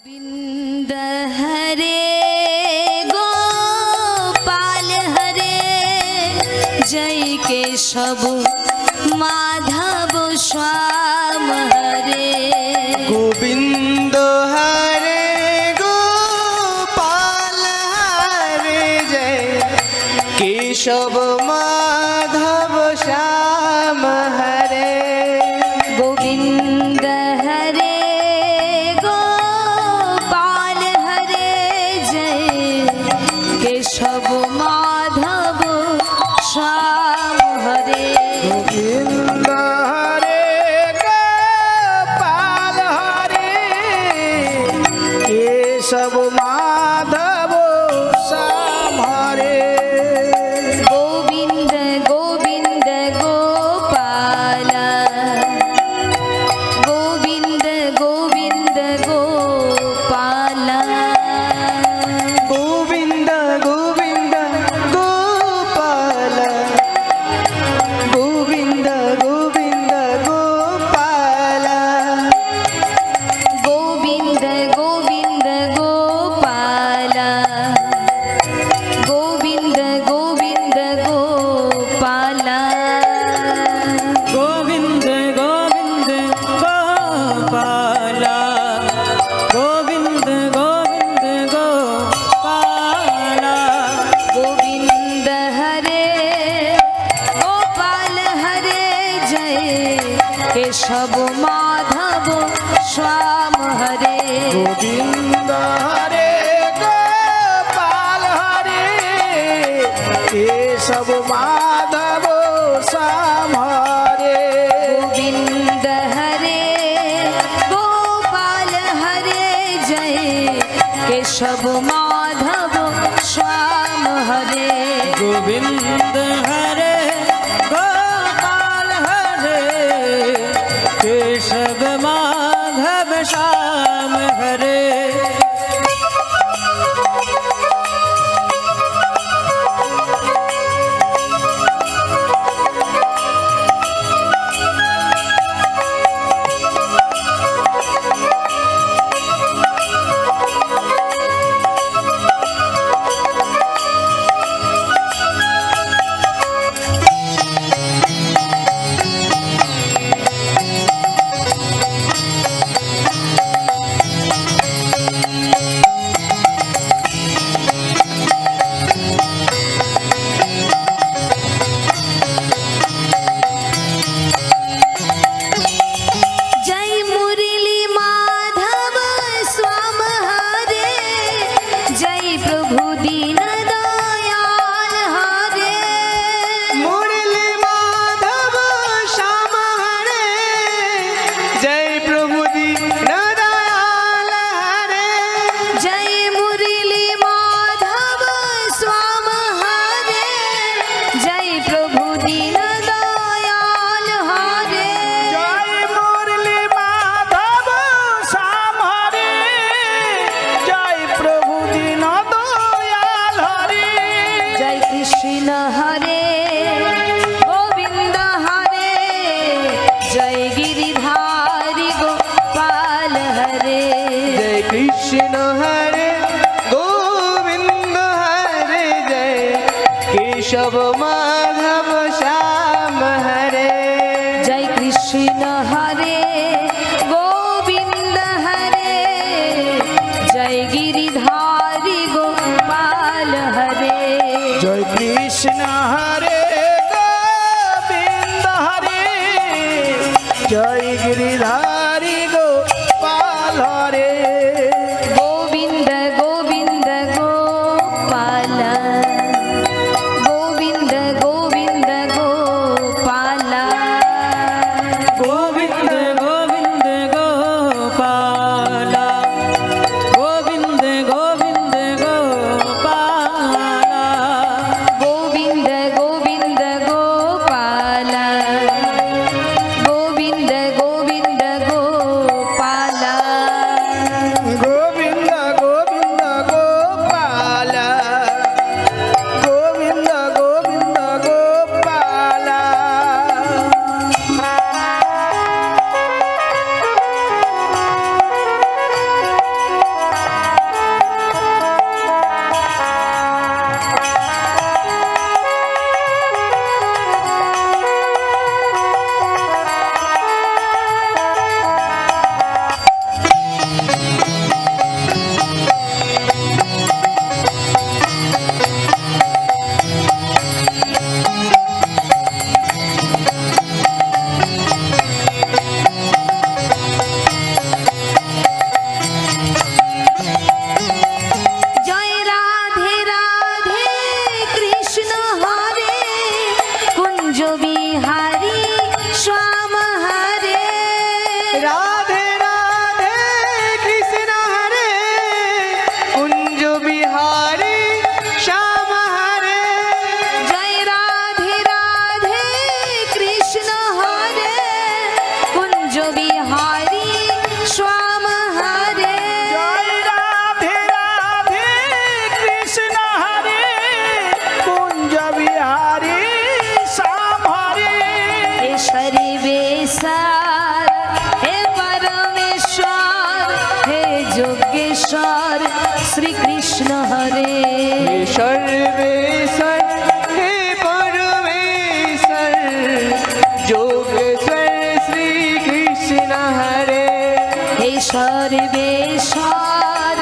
गोविंद हरे गोपाल हरे जय केशव माधव श्याम हरे। गोविंद हरे गोपाल हरे जय केशव माधव श्याम हरे। गोविंद हरे गोपाल हरे जय केशव माधव श्याम हरे। गोविंद हरे गोपाल हरे केशव माधव श्याम हरे। गोविंद गोविंद गोपाल गोविंद गोविंद गोपाल गोविंद गोविंद गोपाल गोविंद गोविंद गोपाल गोविंद गोविंद गोपाल गोविंद गोविंद गोपाल गोविंद गोविंद गोपाल गोविंद गोविंद गोपाल। गोविंद हरे गोपाल हरे जय केशव माधव श्याम हरे। गोविंद हरे गोपाल हरे केशव माधव श्याम हरे। गोविंद हरे गोपाल हरे जय केशव माधव श्याम हरे। गोविंद हरे गोपाल हरे केशव माधव श्याम हरे। जय मुरली माधव स्वाम हरे जय प्रभु दीन दयाल हरे। मुरली माधव श्याम हरे जय प्रभु दीन दयाल हरे। जय मुरली माधव स्वाम हरे जय प्रभु दीन दयाल हरे। जय मुरली माधव श्याम हरे जय प्रभु दीन दयाल हरे। जय कृष्ण हरे गोविंद हरे जय गिरिधारी गोपाल हरे। जय कृष्ण हरे गोविंद हरे जय केशव माधव श्याम हरे। जय कृष्ण हरे गोविंद हरे जय गिरिधारी गोपाल हरे। जय कृष्ण हरे गोविंद हरे जय गिरिधारी गोपाल हरे। गोविंद गोविंद गोपाल गोविंद गोविंद गोपाल गोविंद गोविंद गोपाल गोविंद যোগেশ্বর শ্রীকৃষ্ণ হরে हे सर्वेश्वर हे परमेश्वर योगेश्वर श्री कृष्ण हरे হে সর্বেশ্বর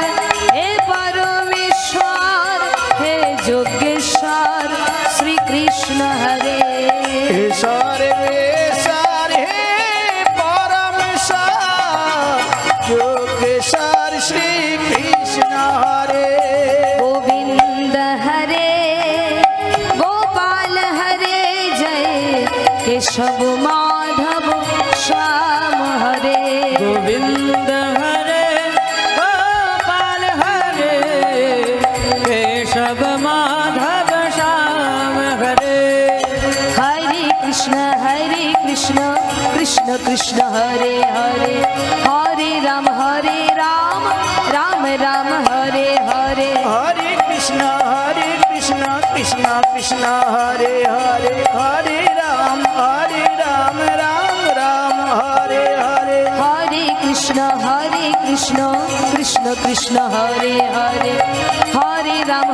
হে পরমেশ্বর হে যোগেশ্বর শ্রীকৃষ্ণ হরে हे सर्वेश्वर हे परमेश्वर योगेश्वर श्री कृष्ण हरे गोविंद हरे गोपाल हरे जय केशव माधव श्याम हरे गोविंद हरे गोपाल हरे केशव माधव श्याम हरे हरे कृष्ण कृष्ण कृष्ण हरे हरे हरे राम राम राम हरे हरे हरे कृष्ण कृष्ण कृष्ण हरे हरे हरे राम राम राम हरे हरे हरे कृष्ण कृष्ण कृष्ण हरे हरे हरे राम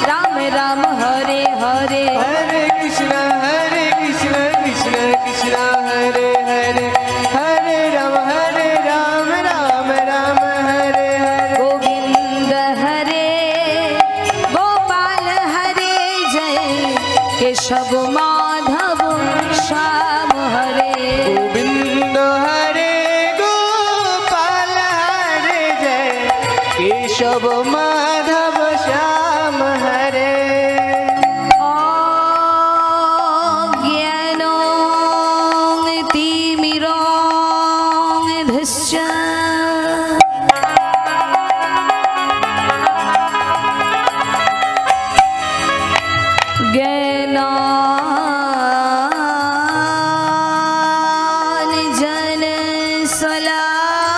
राम राम हरे हरे हरे कृष्ण कृष्ण कृष्ण हरे हरे हरे राम राम राम हरे हरे गोविंद हरे गोपाल हरे जय केशव माधव श्याम हरे गोविंद हरे गोपाल हरे जय केशव माधव श्याम हरे तिमिरान्धस्य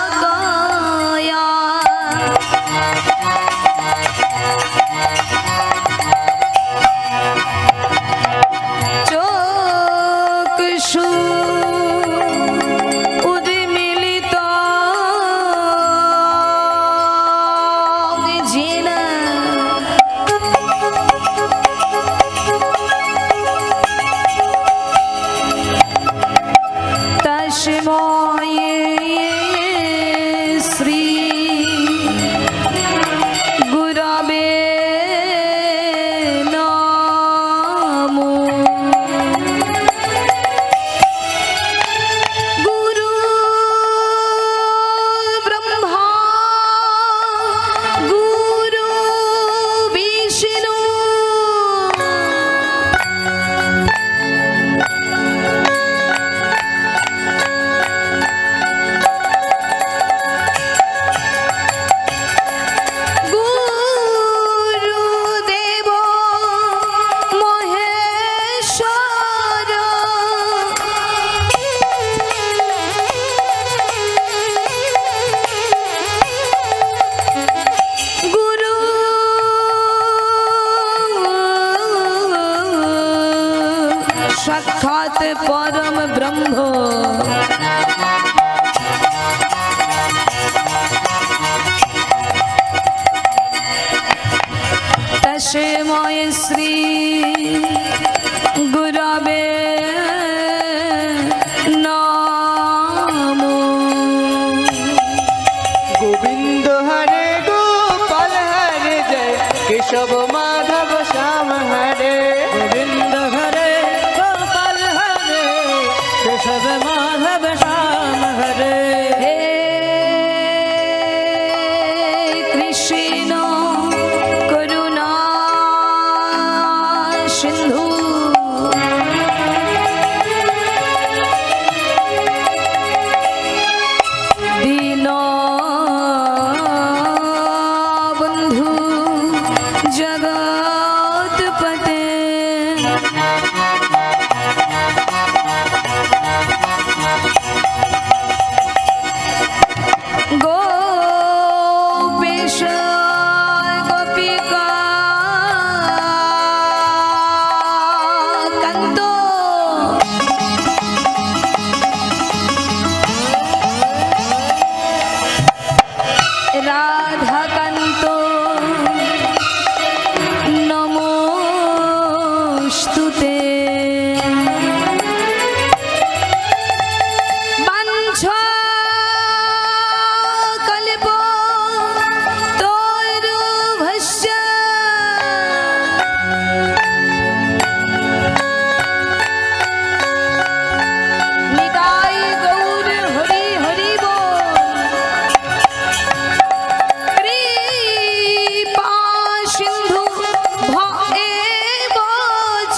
ज्ञानाञ्जनशलाकया चक्षुषु उन्मीलितं येन तस्मै श्री गुरवे नमो गुरु ब्रह्मा गुरु विष्णु गुरुदेव महेश्वर गुरु साक्षात् परम ब्रह्म तस्मै श्री गुरवे नमो गोविंद हरे गोपाल हरे जय केशव माधव श्याम हरे गोविंद हरे गोपाल हरे केशव माधव श्याम हरे हे कृष्ण करुणा सिंधु दीनबन्धु जगत् রাধাকান্ত নমস্তুতে বাঞ্ছা কল্প তরুভস্য নিতাই গৌর হরি হরি বল কৃপা সিন্ধু ভয়েব চ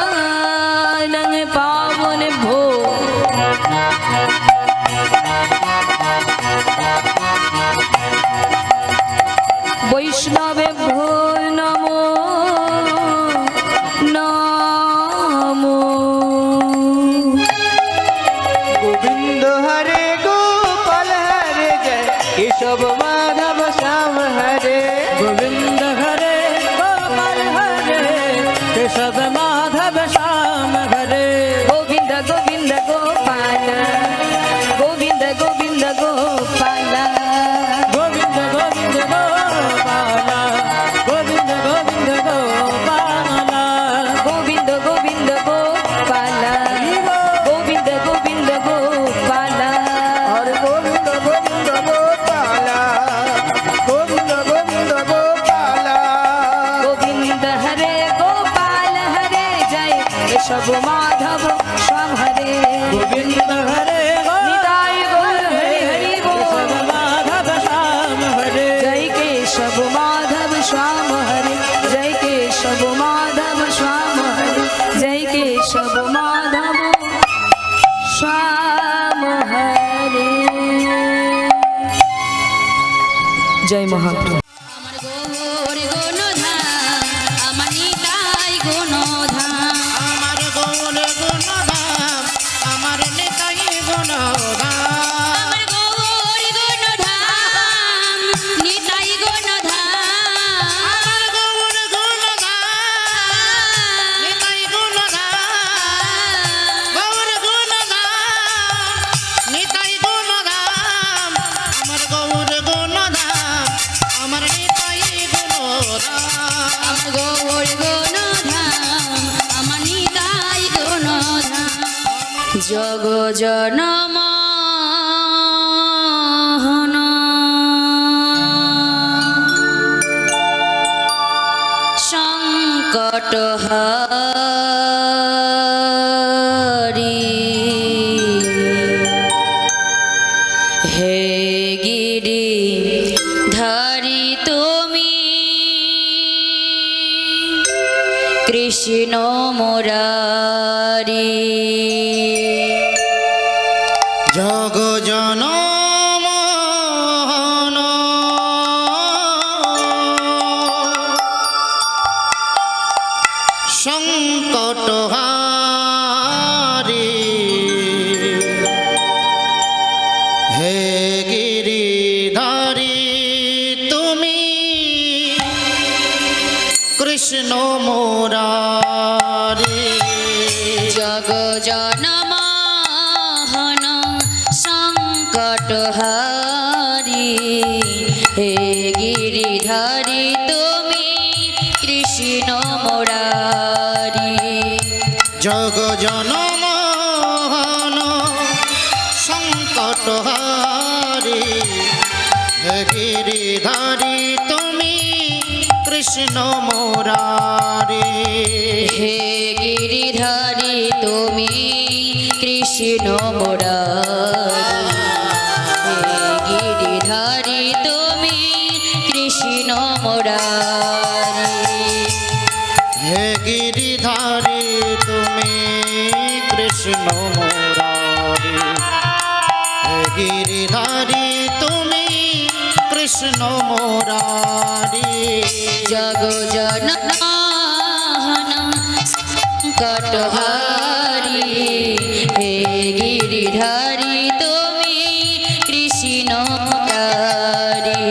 প্রতিদানং পাবনেভ্যো বৈষ্ণবেভ্যো নমো নমো গোবিন্দ হরে গোপাল হরে জয় কেশব মাধব শ্যাম হরে गोविंद हरे गोपाल हरे केशव माधव श्याम हरे গোবিন্দ গোবিন্দ গোপাল গোবিন্দ গোবিন্দ গোপাল गोविंद गोविंद गोपाला गोविंद गोविंद गोपाला গোবিন্দ গোবিন্দ গোপাল গোবিন্দ গোবিন্দ গোপাল হরে গোবিন্দ গোবিন্দ গোপাল গোবিন্দ গোবিন্দ গোপাল গোবিন্দ হরে গোপাল হরে জয় কেশব মাধব শ্যাম হরে गोविंद हरे নিতাই গৌর হরি হরি বল केशव माधव श्याम हरे जय केशव माधव श्याम हरे जय केशव माधव श्याम हरे जय केशव माधव श्याम हरे जय महाप्रभु আমার গৌর গুণধাম আমার নিতাই গুণধাম আমার গৌর গুণধাম আমার নেতাই গুণধাম আমার গৌর গুণধাম নিতাই গুণধাম আমার গৌর গুণধাম নেতাই গুণধাম গৌর গুণধাম নেতাই গুণধাম আমার গৌর গুণধাম আমার নেতাই গুণধাম আমার গৌর গুণধাম আমার নিতাই গুণধাম জগ জনম সংকট হারি হে গিরি ধারি তুমি কৃষ্ণ মুরারি জগ জনমোহন সংকট হারি হে গিরিধারী তুমি কৃষ্ণ মুরারি জগ জনমোহন সংকট হারি হে গিরিধারী তুমি কৃষ্ণ মুরারি জগ জনমোহন সংকট হারি হে গিরিধারী তুমি কৃষ্ণ মুরারি হে গিরিধারী তুমি কৃষ্ণ মুরারি হে গিরিধারী তুমি কৃষ্ণ মুরারি হে গিরিধারী তুমি কৃষ্ণ মুরারি হে গিরিধারী তুমি কৃষ্ণ মুরারি জগ জনমোহন সংকট হারি হে গিরিধারী তুমি কৃষ্ণ মুরারি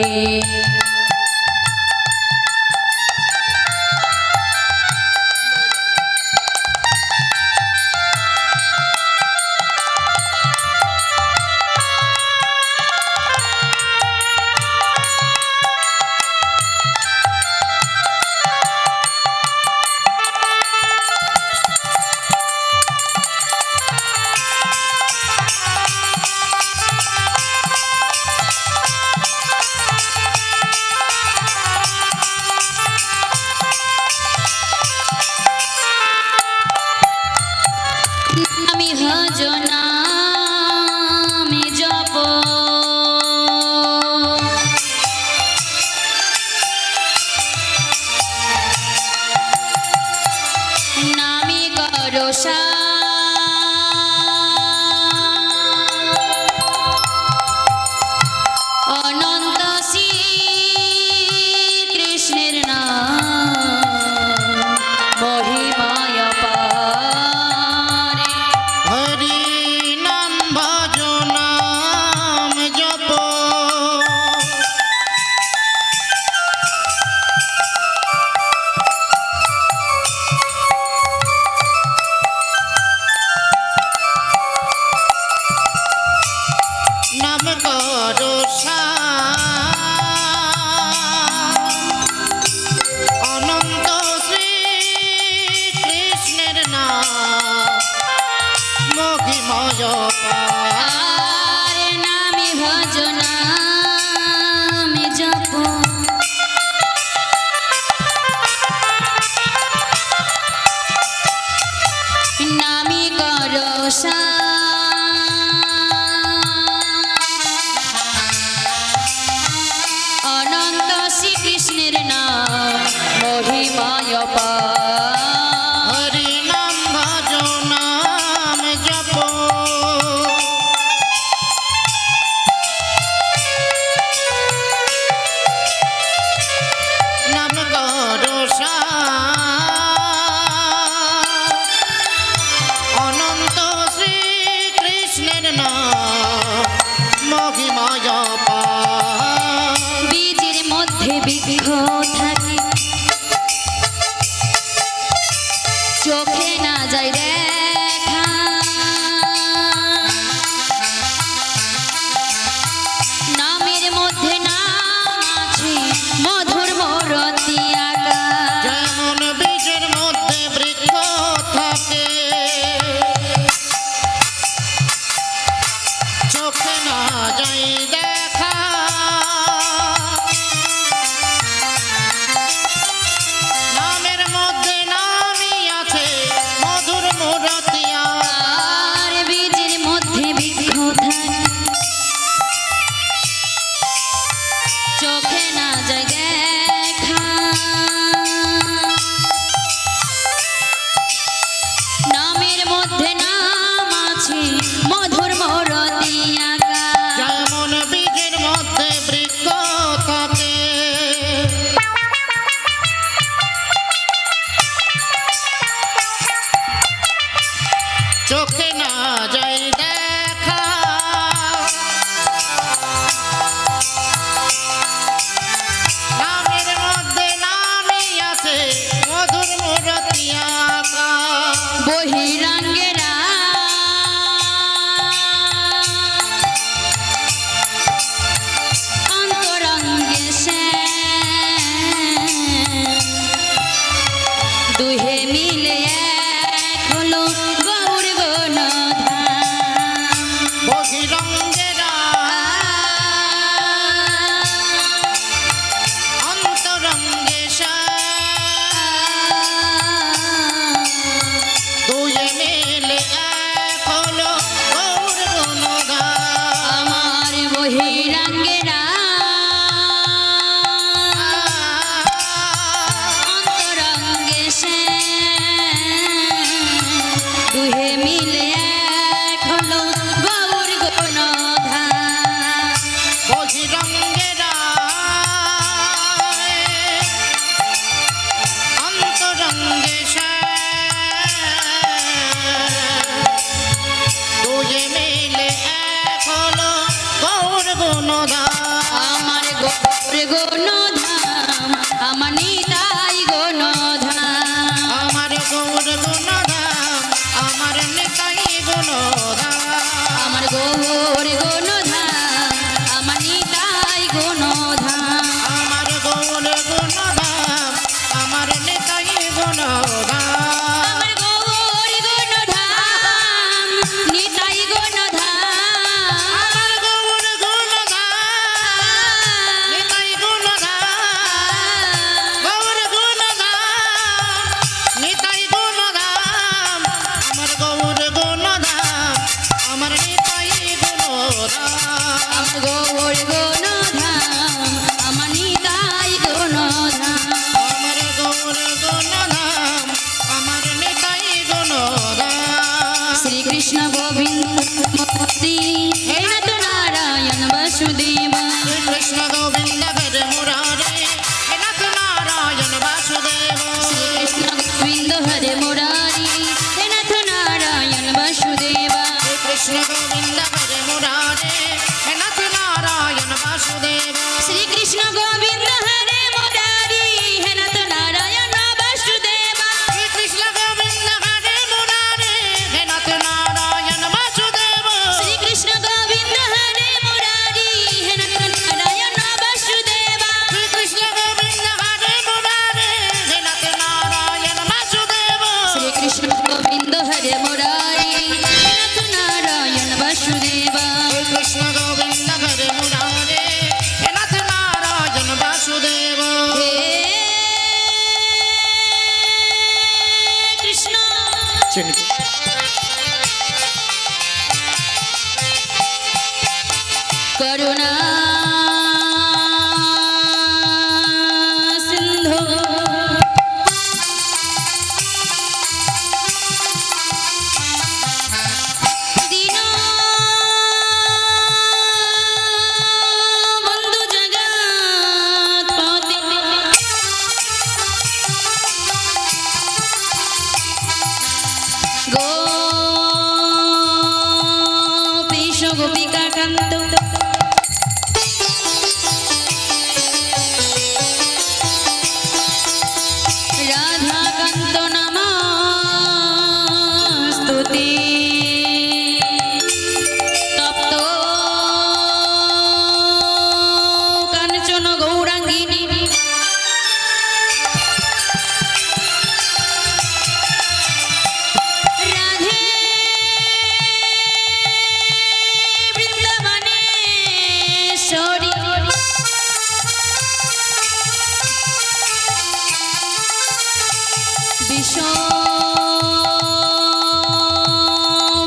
অনন্ত শ্রী কৃষ্ণের নাম মহিমায় পারে। হরি নাম ভজ নাম জপ নাম করো অনন্ত শ্রী কৃষ্ণের নাম মহিময় আর নামে ভজ নামে জপ নামে করো অনন্ত শ্রীকৃষ্ণের নাম মহিমায় হরি নাম ভজ নাম জপ নাম করো অনন্ত শ্রী কৃষ্ণের নাম মহিময় বীজের মধ্যে বৃক্ষ থাকে চোখে না যায় দেখা নামের মধ্যে নাম আছে মধুর মূরতি আঁকা যেমন বীজের মধ্যে বৃক্ষ থাকে চোখে না যাই দেখা নামের মধ্যে নামই আছে মধুর মূরতি আর বীজের মধ্যে বৃক্ষ থাকে চোখে না যায় দেখা নামের মধ্যে নাম আছে মধুর মূরতি আঁকা যেমন বীজের মধ্যে বৃক্ষ থাকে চোখে না যাই দেখা নামের মধ্যে নামই আছে মধুর মূরতি আঁকা বহিরাঙ্গেরা অন্তরঙ্গে সে দুহে মিলে এক হলো গৌর গণধাম বহিরঙ্গেরা অন্তরঙ্গে দুয়ে মিলে এক হলো গৌর গুণগান আমার বহিরাঙ্গেরা অন্তরঙ্গে সে দুহে মিলে এক হলো গৌর গণধাম বহিরঙ্গেরা অন্তরঙ্গে দুয়ে মিলে এক হলো গৌর গুণগান আমার গৌর গণধাম আমার নিতাই গণধাম আমার গৌর গুণধাম আমার নিতাই গুণধাম আমার গৌর গণধাম আমার নিতাই গণধাম আমার গৌর গুণধাম আমার নিতাই গুণধাম আমার গৌর গণধাম নিতাই গণধাম আমার গৌর গুণধাম নিতাই গুণধাম চিনকে করুণা সিন্ধু দীন বন্ধু জগৎপতি গোপীশ গোপিকা কান্ত রাধাকান্ত নমস্তুতে তপ্ত কাঞ্চন গৌরাঙ্গিনী রাধে বৃন্দাবনেশ্বরী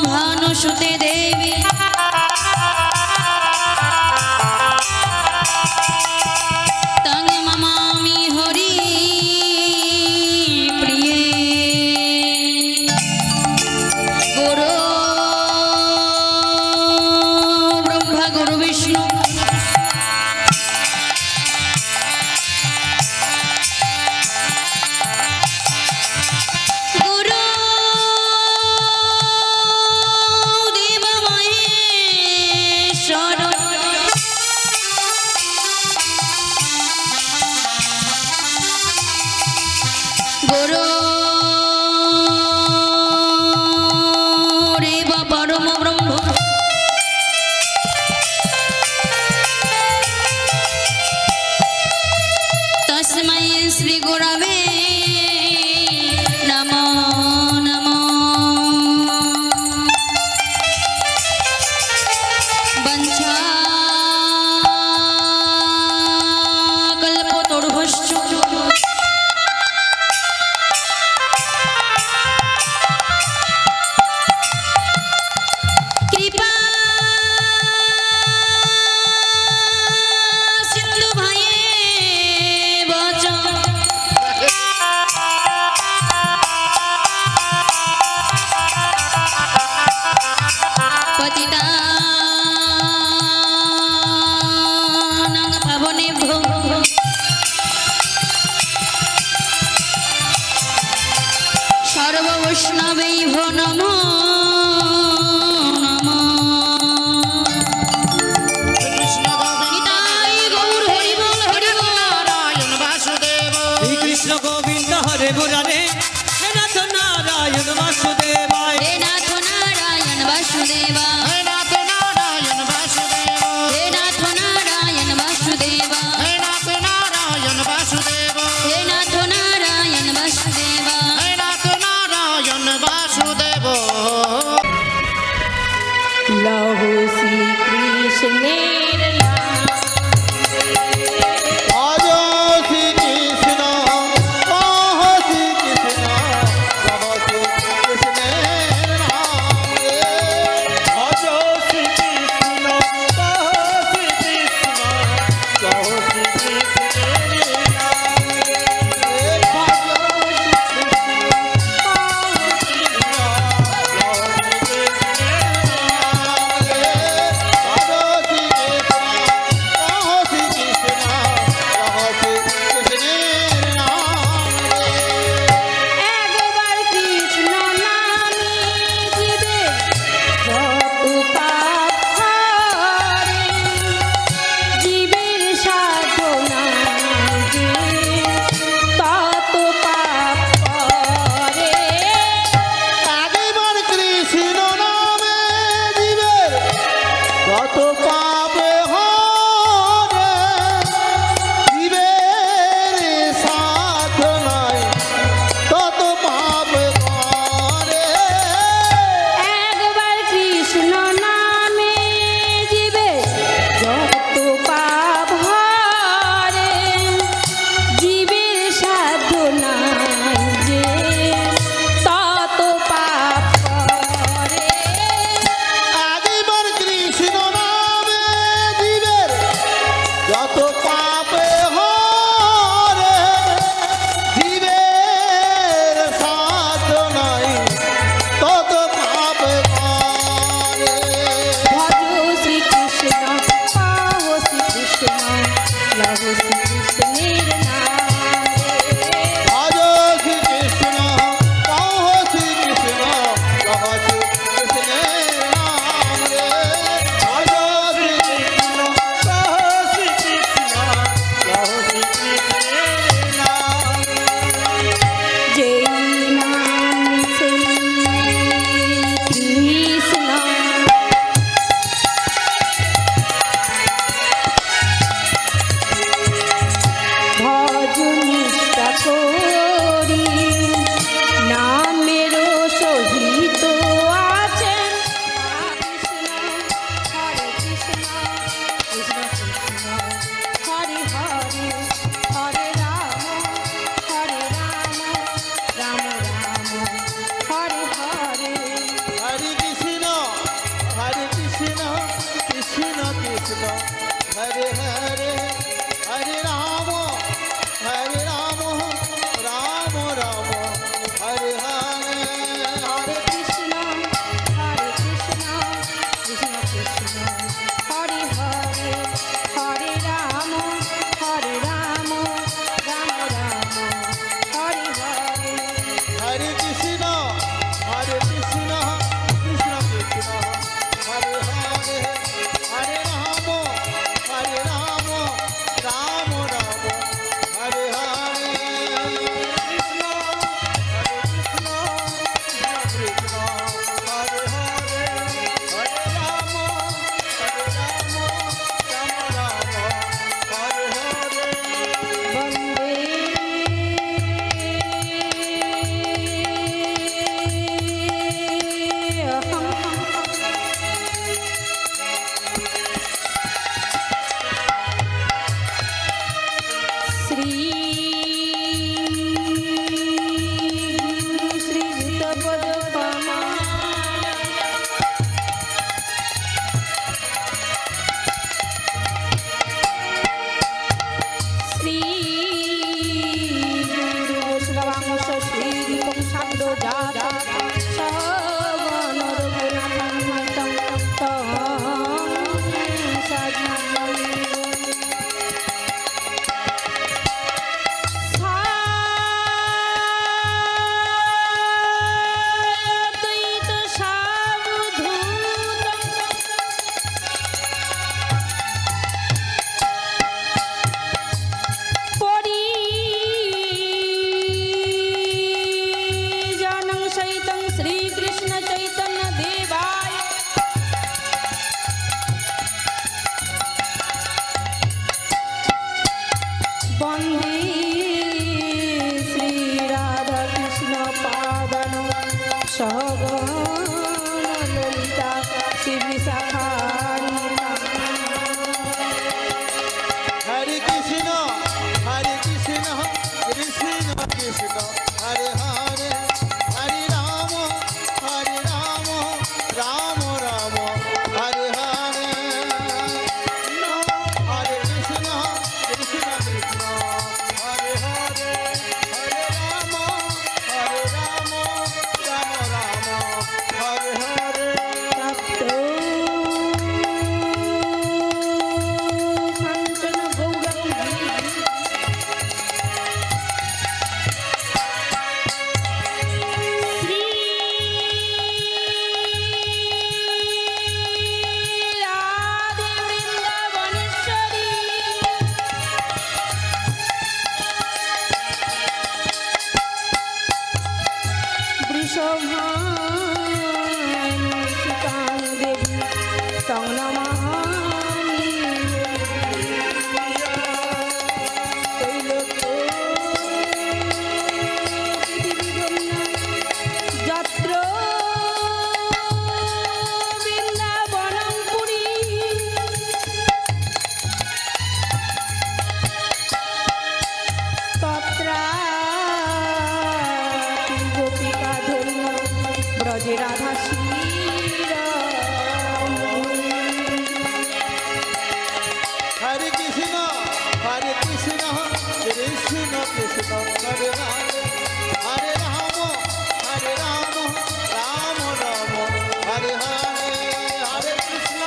ভানুসুতে দেবী তং মমামি হরি প্রিয়ে গুরু ব্রহ্মা গুরু বিষ্ণু গুরু দেব মহেশ্বর গুরু রেব পরম ব্রহ্ম তস্मै শ্রী গুরবে নমো নমো বঞ্ছা কল্পতরুভশ্চ কৃপা সিন্ধু ভাইয়ে বচ পতিতানাং পাবনেভ্যো সর্ববৈষ্ণবেভ্যো নমো নমঃ কৃষ্ণ গোবিন্দ নিতাই গৌর হরি বল হরি বল নারায়ণ বাসুদেব শ্রী কৃষ্ণ গোবিন্দ হরে মুরারে হে নাথ নারায়ণ বাসুদেবায় হে নাথ নারায়ণ বাসুদেবা হে নাথ নারায়ণ বাসুদেব হে নাথ নারায়ণ বাসুদেবা হে নাথ নারায়ণ বাসুদেব হে নাথ নারায়ণ বাসুদেবা হে নাথ নারায়ণ বাসুদেব লহু শ্রীকৃষ্ণের নাম আজ শ্রী কৃষ্ণ কহ শ্রী কৃষ্ণ কহ শ্রী কৃষ্ণের নাম রে। জাতং সগণ রঘুনাথং তং সজীবম সাদ্বৈত সাবধূতং পরিজনং সহিতং শ্রীকৃষ্ণ চৈতন্য দেবায় বন্দে শ্রী রাধা কৃষ্ণ পাদন সগণ ললিতা শ্রী বিশাখান্বিতা হরে কৃষ্ণ কৃষ্ণ কৃষ্ণ হরে হরে হরে রাম রাম রাম হরে হরে হরে কৃষ্ণ কৃষ্ণ হরে হরে হরে রাম রাম রাম হরে হরে কাঞ্চন গৌরঙ্গী শ্রী রাধে বৃন্দাবনেশ্বরী বৃষভানুসুতাং দেবী তং নমামি যত্র বৃন্দাবনং পুরী তত্রাপি গোপিকা ধর্ম ব্রজে রাধা হরে কৃষ্ণ কৃষ্ণ কৃষ্ণ হরে হরে হরে রাম রাম রাম হরে হরে হরে কৃষ্ণ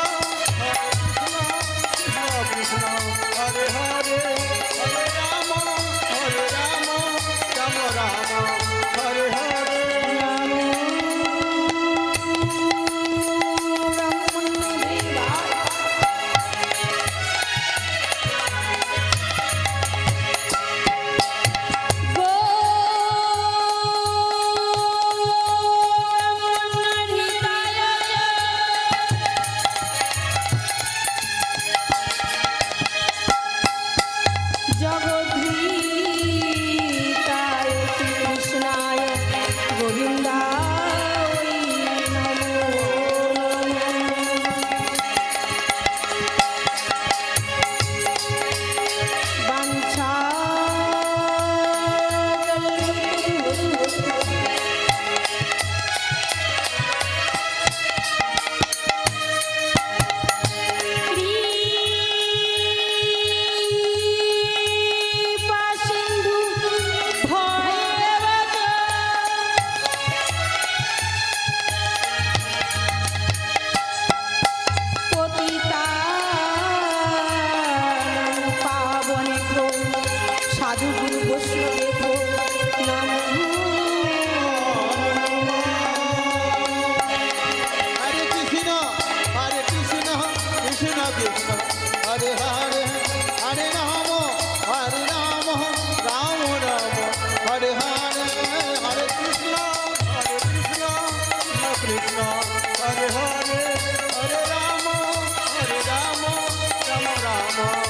কৃষ্ণ হরে হরে হরে রাম রাম রাম হরে হরে জগদ্ধিতায় শ্রীকৃষ্ণায় গোবিন্দায় নমো বাঞ্ছা সিন্ধু ভয়েবচ পতিতানাং পাবনেভ্যো সাধু গুরু বৈষ্ণবেভ্যো নমো হরে কৃষ্ণ কৃষ্ণ কৃষ্ণ হরে হরে হরে রাম রাম রাম হরে হরে হরে কৃষ্ণ কৃষ্ণ হরে হরে হরে রাম রাম রাম